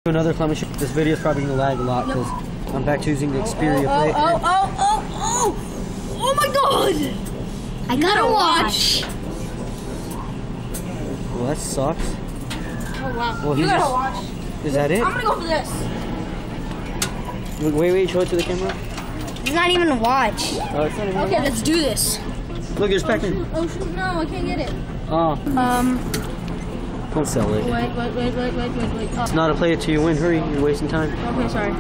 Another Clement show. This video is probably gonna lag a lot because I'm back to using the Xperia Play. Oh my god! I gotta watch. Well, that sucks. Oh wow. Well, you gotta watch. Is that it? I'm gonna go for this. Wait, show it to the camera. It's not even a watch. Oh, it's not even Okay, let's do this. Look, it's packing. Oh shoot, no, I can't get it. Oh. Don't sell it. Wait. Oh. It's not a play it till you win. Hurry, you're wasting time. Okay, sorry.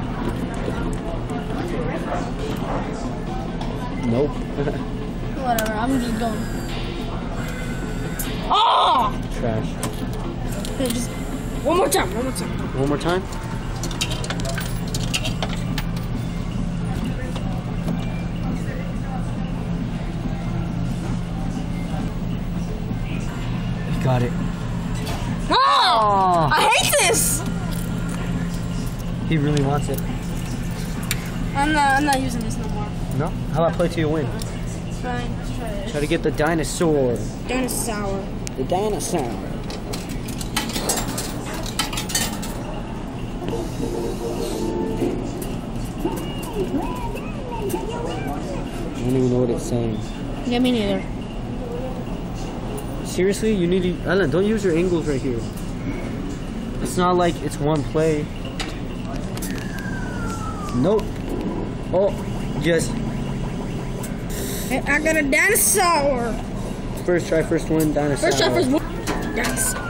Nope. Whatever, I'm just going. Oh! Trash. Okay, just one more time. One more time? He got it. No! Oh. I hate this! He really wants it. I'm not using this no more. No? How about play till you win? Fine, let's try this. Try to get the dinosaur. Dinosaur. The dinosaur. I don't even know what it's saying. Yeah, me neither. Seriously? You need to... Ellen, don't use your angles right here. It's not like it's one play. Nope. Oh, just... I got a dinosaur. First try, first win, dinosaur. First try, first win. Dinosaur.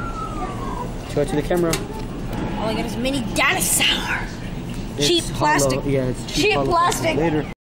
Show it to the camera. All I got is a mini dinosaur. It's Cheap plastic. hollow. Yeah, it's Cheap hollow. plastic. Later.